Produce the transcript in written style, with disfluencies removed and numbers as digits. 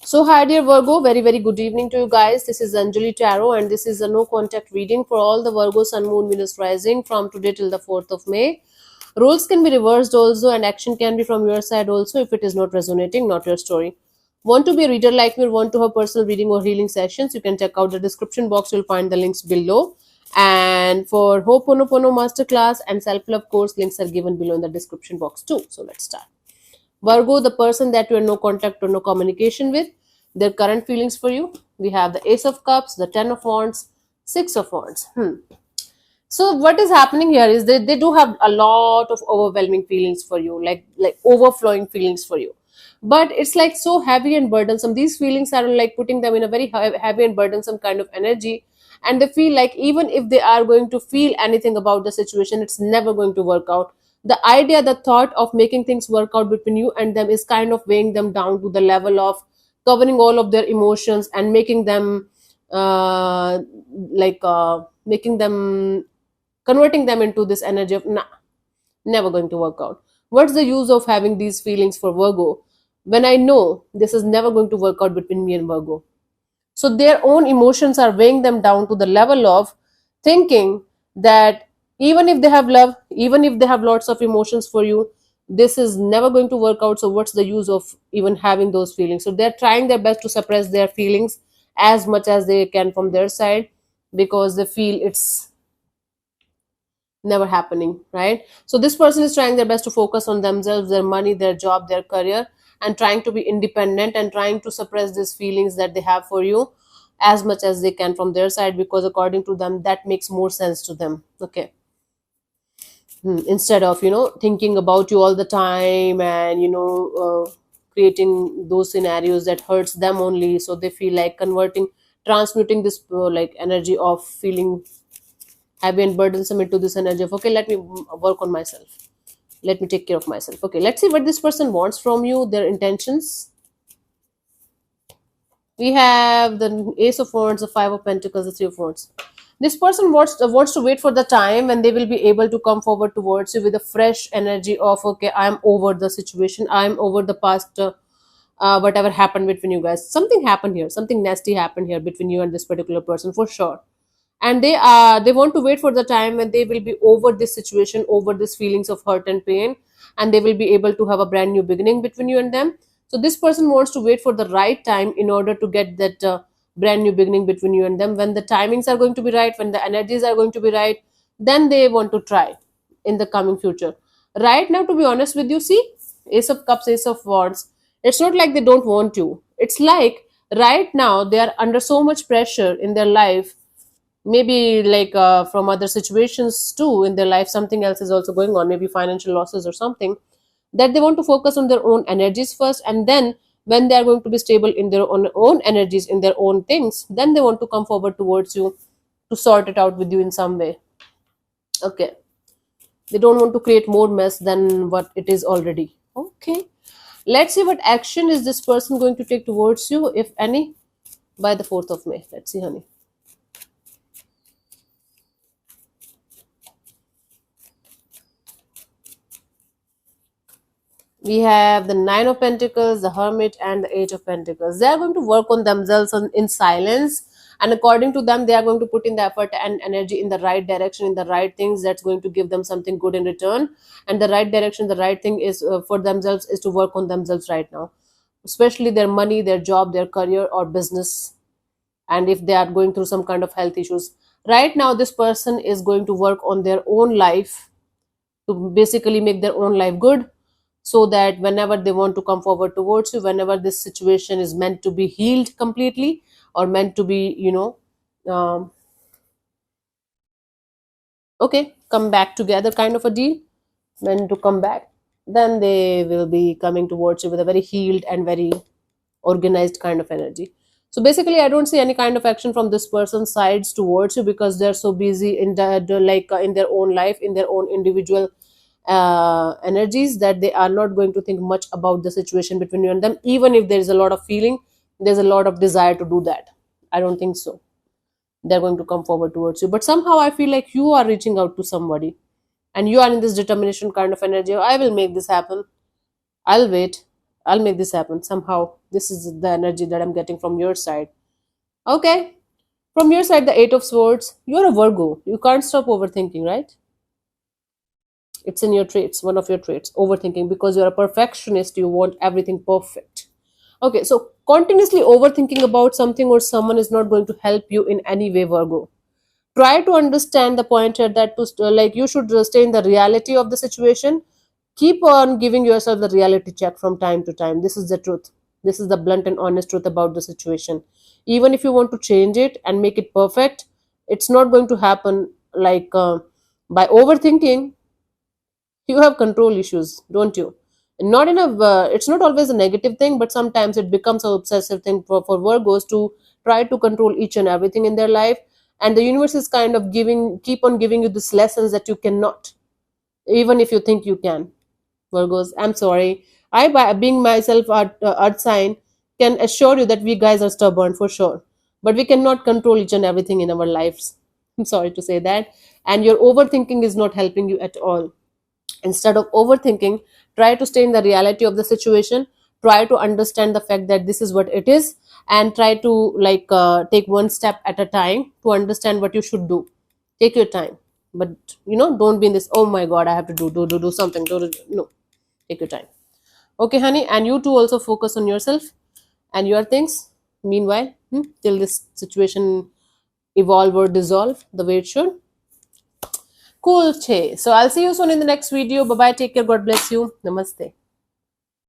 So, hi dear Virgo, very very good evening to you guys. This is Anjali Tarot, and this is a no contact reading for all the Virgo Sun, Moon, Venus rising from today till the 4th of May. Roles can be reversed also, and action can be from your side also if it is not resonating, not your story. Want to be a reader like me or want to have personal reading or healing sessions? You can check out the description box, you'll find the links below. And for Ho'oponopono Masterclass and Self Love course, links are given below in the description box too. So, let's start. Virgo, the person that you have no contact or no communication with, their current feelings for you. We have the Ace of Cups, the Ten of Wands, Six of Wands. So what is happening here is they do have a lot of overwhelming feelings for you, like overflowing feelings for you. But it's like so heavy and burdensome. These feelings are like putting them in a very heavy and burdensome kind of energy. And they feel like even if they are going to feel anything about the situation, it's never going to work out. The idea, the thought of making things work out between you and them is kind of weighing them down to the level of covering all of their emotions and making them making them converting them into this energy of nah, never going to work out. What's the use of having these feelings for Virgo when I know this is never going to work out between me and Virgo? So their own emotions are weighing them down to the level of thinking that even if they have love, even if they have lots of emotions for you, this is never going to work out. So what's the use of even having those feelings? So they're trying their best to suppress their feelings as much as they can from their side because they feel it's never happening, right? So this person is trying their best to focus on themselves, their money, their job, their career, and trying to be independent and trying to suppress these feelings that they have for you as much as they can from their side, because according to them that makes more sense to them. Okay. Instead of thinking about you all the time and creating those scenarios that hurts them only, so they feel like converting, transmuting this like energy of feeling heavy and burdensome into this energy of, okay, let me work on myself, let me take care of myself. Okay, let's see what this person wants from you, their intentions. We have the Ace of Wands, the Five of Pentacles, the Three of Wands. This person wants to wait for the time when they will be able to come forward towards you with a fresh energy of, okay, I'm over the situation, I'm over the past whatever happened between you guys. Something happened here, something nasty happened here between you and this particular person for sure. And they want to wait for the time when they will be over this situation, over these feelings of hurt and pain, and they will be able to have a brand new beginning between you and them. So this person wants to wait for the right time in order to get that brand new beginning between you and them. When the timings are going to be right, when the energies are going to be right, then they want to try in the coming future. Right now, to be honest with you, see, Ace of Cups, Ace of Wands, it's not like they don't want you. It's like right now they are under so much pressure in their life, maybe like from other situations too in their life, something else is also going on, maybe financial losses or something, that they want to focus on their own energies first, and then when they are going to be stable in their own energies, in their own things, then they want to come forward towards you to sort it out with you in some way. Okay, they don't want to create more mess than what it is already. Okay, let's see what action is this person going to take towards you, if any, by the 4th of May. Let's see, honey. We have the Nine of Pentacles, the Hermit, and the Eight of Pentacles. They are going to work on themselves in silence, and according to them, they are going to put in the effort and energy in the right direction, in the right things that's going to give them something good in return. And the right direction, the right thing is for themselves is to work on themselves right now, especially their money, their job, their career, or business. And if they are going through some kind of health issues, right now, this person is going to work on their own life to basically make their own life good, so that whenever they want to come forward towards you, whenever this situation is meant to be healed completely or meant to be um, okay, come back together kind of a deal, when to come back, then they will be coming towards you with a very healed and very organized kind of energy. So basically, I don't see any kind of action from this person's sides towards you, because they're so busy in in their own life, in their own individual energies, that they are not going to think much about the situation between you and them. Even if there is a lot of feeling, there's a lot of desire to do that, I don't think so they're going to come forward towards you. But somehow I feel like you are reaching out to somebody, and you are in this determination kind of energy. I will make this happen, I'll wait, I'll make this happen somehow. This is the energy that I'm getting from your side. Okay. From your side, the Eight of Swords, you're a Virgo. You can't stop overthinking, right? It's in your traits, one of your traits, overthinking, because you're a perfectionist. You want everything perfect. Okay, so continuously overthinking about something or someone is not going to help you in any way, Virgo. Try to understand the point here that like you should stay in the reality of the situation. Keep on giving yourself the reality check from time to time. This is the truth. This is the blunt and honest truth about the situation. Even if you want to change it and make it perfect, it's not going to happen like by overthinking. You have control issues, don't you? Not in a it's not always a negative thing, but sometimes it becomes an obsessive thing for Virgos to try to control each and everything in their life. And the universe is kind of keep on giving you these lessons that you cannot, even if you think you can. Virgos, I'm sorry. Being myself earth sign, can assure you that we guys are stubborn for sure, but we cannot control each and everything in our lives. I'm sorry to say that. And your overthinking is not helping you at all. Instead of overthinking, try to stay in the reality of the situation. Try to understand the fact that this is what it is, and try to like take one step at a time to understand what you should do. Take your time, but don't be in this, oh my god, I have to do something, no. Take your time. Okay, honey, and you too also focus on yourself and your things. Meanwhile, till this situation evolve or dissolve the way it should. Cool, Che. So I'll see you soon in the next video. Bye bye. Take care. God bless you. Namaste.